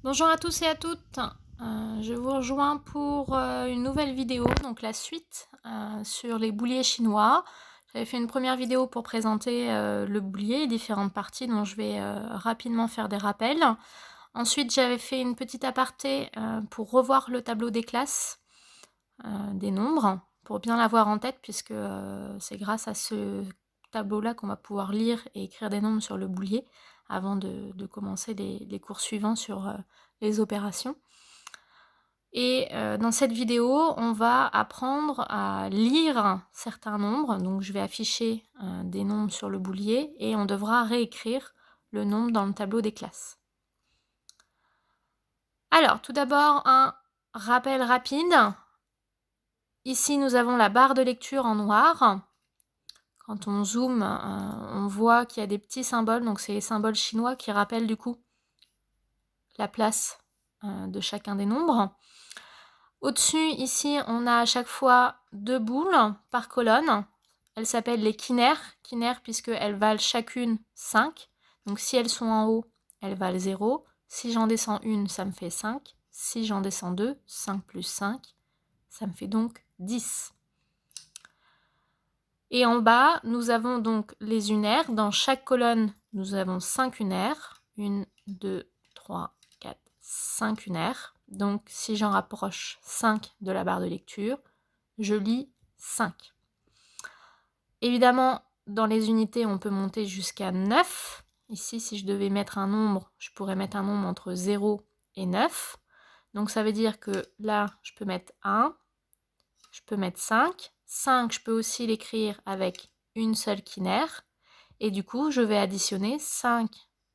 Bonjour à tous et à toutes, je vous rejoins pour une nouvelle vidéo, donc la suite sur les bouliers chinois. J'avais fait une première vidéo pour présenter le boulier, les différentes parties dont je vais rapidement faire des rappels. Ensuite, j'avais fait une petite aparté pour revoir le tableau des classes des nombres, pour bien l'avoir en tête, puisque c'est grâce à ce tableau-là qu'on va pouvoir lire et écrire des nombres sur le boulier avant de commencer les cours suivants sur les opérations. Et dans cette vidéo, on va apprendre à lire certains nombres. Donc je vais afficher des nombres sur le boulier et on devra réécrire le nombre dans le tableau des classes. Alors, tout d'abord, un rappel rapide. Ici, nous avons la barre de lecture en noir. Quand on zoome, on voit qu'il y a des petits symboles, donc c'est les symboles chinois qui rappellent du coup la place de chacun des nombres. Au-dessus, ici, on a à chaque fois 2 boules par colonne. Elles s'appellent les quinaires puisqu'elles valent chacune 5. Donc si elles sont en haut, elles valent 0. Si j'en descends une, ça me fait 5. Si j'en descends 2, 5 plus 5, ça me fait donc 10. Et en bas, nous avons donc les unaires. Dans chaque colonne, nous avons 5 unaires. 1, 2, 3, 4, 5 unaires. Donc, si j'en rapproche 5 de la barre de lecture, je lis 5. Évidemment, dans les unités, on peut monter jusqu'à 9. Ici, si je devais mettre un nombre, je pourrais mettre un nombre entre 0 et 9. Donc, ça veut dire que là, je peux mettre 1, je peux mettre 5. 5, je peux aussi l'écrire avec une seule quinaire. Et du coup, je vais additionner 5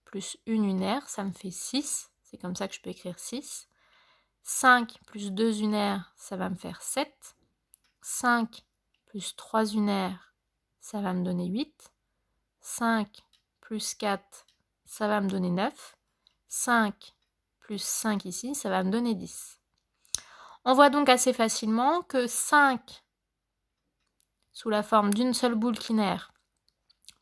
plus une unaire, ça me fait 6. C'est comme ça que je peux écrire 6. 5 plus 2 unaires, ça va me faire 7. 5 plus 3 unaires, ça va me donner 8. 5 plus 4, ça va me donner 9. 5 plus 5 ici, ça va me donner 10. On voit donc assez facilement que 5 sous la forme d'une seule boule quinaire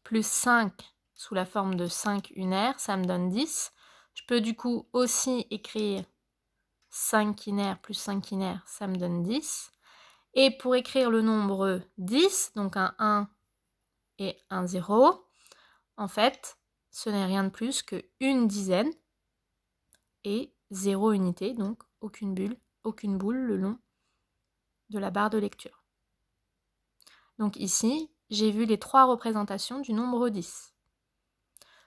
plus 5 sous la forme de 5 unaires, ça me donne 10. Je peux du coup aussi écrire 5 quinaires plus 5 quinaires, ça me donne 10. Et pour écrire le nombre 10, donc un 1 et un 0, en fait, ce n'est rien de plus qu'une dizaine et 0 unité, donc aucune boule le long de la barre de lecture. Donc ici, j'ai vu les 3 représentations du nombre 10.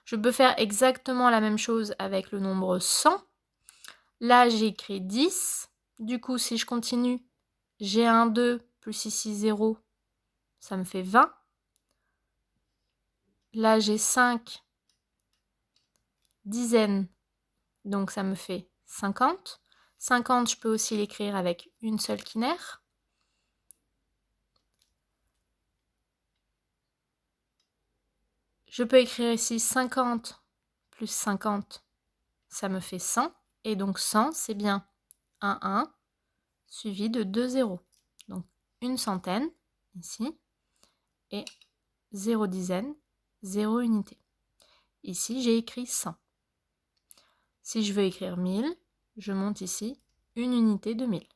Je peux faire exactement la même chose avec le nombre 100. Là, j'ai écrit 10. Du coup, si je continue, j'ai un 2 plus ici 0, ça me fait 20. Là, j'ai 5 dizaines, donc ça me fait 50. 50, je peux aussi l'écrire avec une seule quinaire. Je peux écrire ici 50 plus 50, ça me fait 100. Et donc 100, c'est bien un 1 suivi de 2 zéros. Donc une centaine ici et 0 dizaine, 0 unité. Ici, j'ai écrit 100. Si je veux écrire 1000, je monte ici une unité de 1000.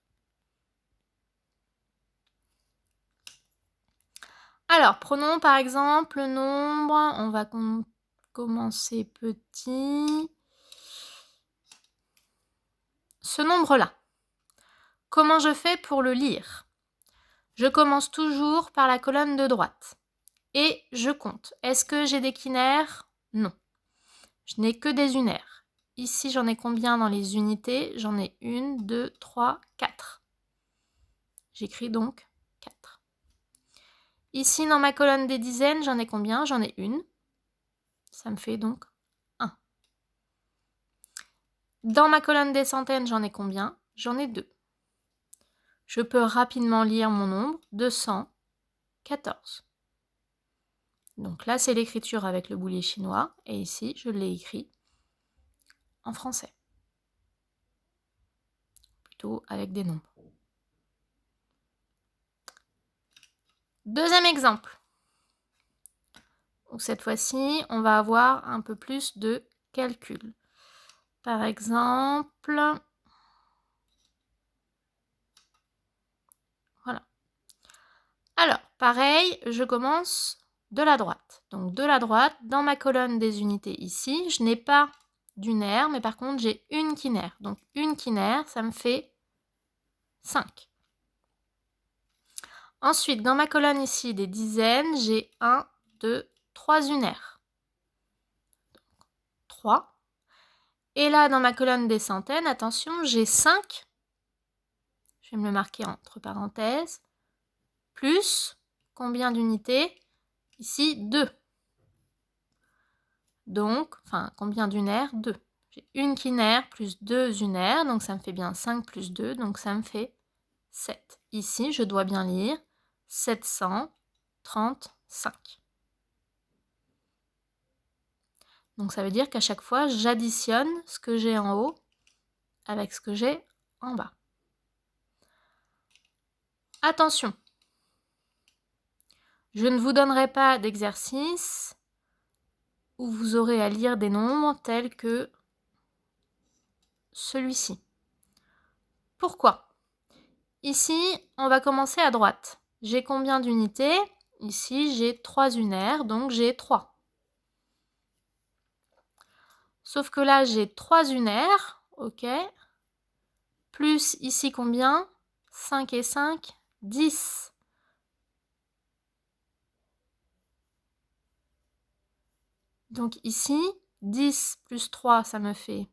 Alors, prenons par exemple le nombre, on va commencer petit. Ce nombre-là, comment je fais pour le lire? Je commence toujours par la colonne de droite et je compte. Est-ce que j'ai des quinaires? Non. Je n'ai que des unaires. Ici, j'en ai combien dans les unités? J'en ai 1, 2, 3, 4. J'écris donc 4. Ici, dans ma colonne des dizaines, j'en ai combien? J'en ai une. Ça me fait donc 1. Dans ma colonne des centaines, j'en ai combien? J'en ai 2. Je peux rapidement lire mon nombre, 214. Donc là, c'est l'écriture avec le boulier chinois. Et ici, je l'ai écrit en français. Plutôt avec des nombres. Deuxième exemple. Donc cette fois-ci, on va avoir un peu plus de calcul. Par exemple, voilà. Alors, pareil, je commence de la droite. Donc, de la droite, dans ma colonne des unités ici, je n'ai pas d'unaire, mais par contre, j'ai une quinaire. Donc, une quinaire, ça me fait 5. Ensuite, dans ma colonne ici des dizaines, j'ai 1, 2, 3 unaires. 3. Et là, dans ma colonne des centaines, attention, j'ai 5. Je vais me le marquer entre parenthèses. Plus, combien d'unités? Ici, 2. Donc, enfin, combien d'unaires? 2. J'ai une quinaire plus 2 unaires, donc ça me fait bien 5 plus 2, donc ça me fait 7. Ici, je dois bien lire 735. Donc ça veut dire qu'à chaque fois, j'additionne ce que j'ai en haut avec ce que j'ai en bas. Attention, je ne vous donnerai pas d'exercice où vous aurez à lire des nombres tels que celui-ci. Pourquoi? Ici, on va commencer à droite. J'ai combien d'unités? Ici, j'ai 3 unaires, donc j'ai 3. Sauf que là, j'ai 3 unaires, ok. Plus ici combien? 5 et 5, 10. Donc ici, 10 plus 3, ça me fait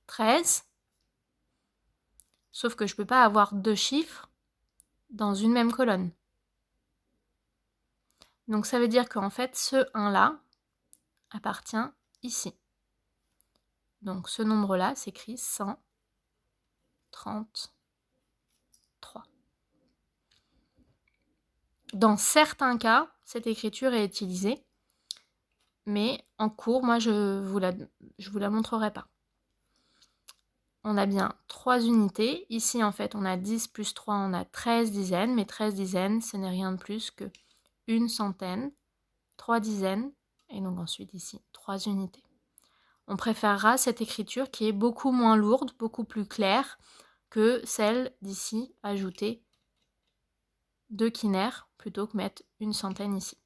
13. Sauf que je ne peux pas avoir deux chiffres dans une même colonne. Donc ça veut dire qu'en fait, ce 1-là appartient ici. Donc ce nombre-là s'écrit 133. Dans certains cas, cette écriture est utilisée, mais en cours, moi, je vous la montrerai pas. On a bien 3 unités. Ici, en fait, on a 10 plus 3, on a 13 dizaines, mais 13 dizaines, ce n'est rien de plus que une centaine, 3 dizaines, et donc ensuite ici, 3 unités. On préférera cette écriture qui est beaucoup moins lourde, beaucoup plus claire que celle d'ici, ajouter 2 quinaires plutôt que mettre une centaine ici.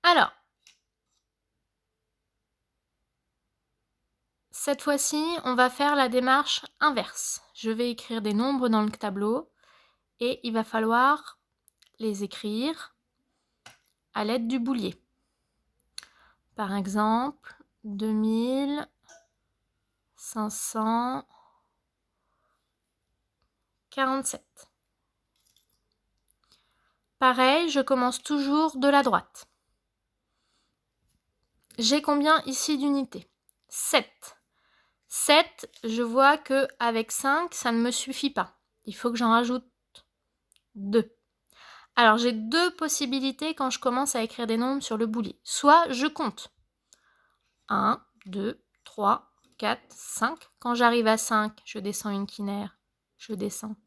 Alors, cette fois-ci, on va faire la démarche inverse. Je vais écrire des nombres dans le tableau et il va falloir les écrire à l'aide du boulier. Par exemple, 2547. Pareil, je commence toujours de la droite. J'ai combien ici d'unités? 7. 7, je vois qu'avec 5, ça ne me suffit pas. Il faut que j'en rajoute 2. Alors, j'ai deux possibilités quand je commence à écrire des nombres sur le boulier. Soit je compte. 1, 2, 3, 4, 5. Quand j'arrive à 5, je descends une quinaire. Je descends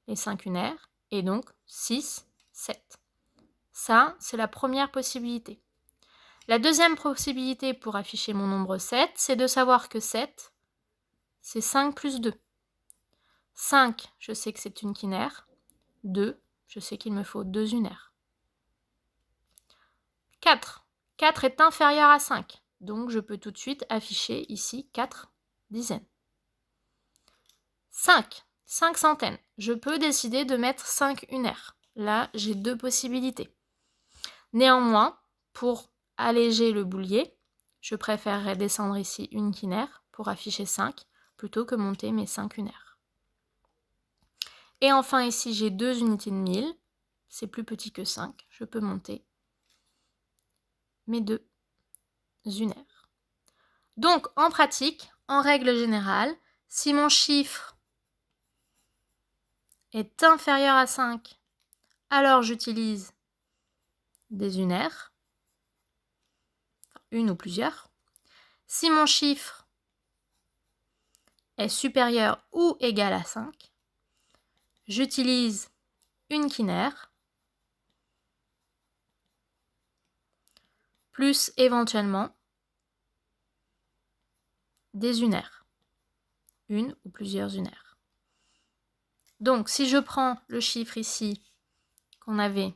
les 5 unaires. Et donc, 6, 7. Ça, c'est la première possibilité. La deuxième possibilité pour afficher mon nombre 7, c'est de savoir que 7, c'est 5 plus 2. 5, je sais que c'est une quinaire. 2, je sais qu'il me faut 2 unaires. 4. 4 est inférieur à 5. Donc, je peux tout de suite afficher ici 4 dizaines. 5. 5 centaines. Je peux décider de mettre 5 unaires. Là, j'ai deux possibilités. Néanmoins, pour alléger le boulier, je préférerais descendre ici une quinaire pour afficher 5 plutôt que monter mes 5 unaires. Et enfin, ici, j'ai 2 unités de 1000. C'est plus petit que 5. Je peux monter mes 2 unaires. Donc, en pratique, en règle générale, si mon chiffre est inférieur à 5, alors j'utilise des unaires, une ou plusieurs. Si mon chiffre est supérieur ou égal à 5, j'utilise une quinaire, plus éventuellement des unaires, une ou plusieurs unaires. Donc, si je prends le chiffre ici qu'on avait,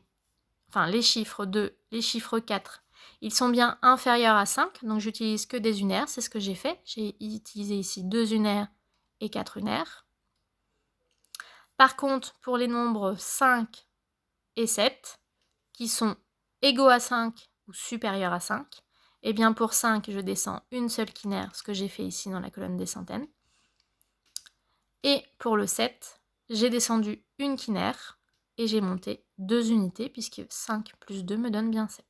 enfin les chiffres 2, les chiffres 4, ils sont bien inférieurs à 5, donc j'utilise que des unaires, c'est ce que j'ai fait. J'ai utilisé ici 2 unaires et 4 unaires. Par contre, pour les nombres 5 et 7, qui sont égaux à 5 ou supérieurs à 5, eh bien pour 5, je descends une seule quinaire, ce que j'ai fait ici dans la colonne des centaines. Et pour le 7, j'ai descendu une quinaire et j'ai monté 2 unités, puisque 5 plus 2 me donne bien 7.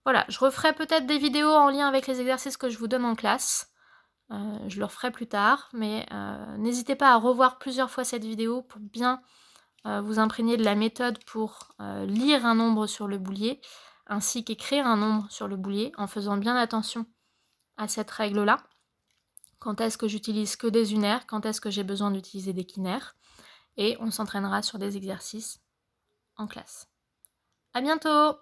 Voilà, je referai peut-être des vidéos en lien avec les exercices que je vous donne en classe. Je le referai plus tard, mais n'hésitez pas à revoir plusieurs fois cette vidéo pour bien vous imprégner de la méthode pour lire un nombre sur le boulier, ainsi qu'écrire un nombre sur le boulier, en faisant bien attention à cette règle-là. Quand est-ce que j'utilise que des unaires, quand est-ce que j'ai besoin d'utiliser des quinaires, et on s'entraînera sur des exercices en classe. À bientôt!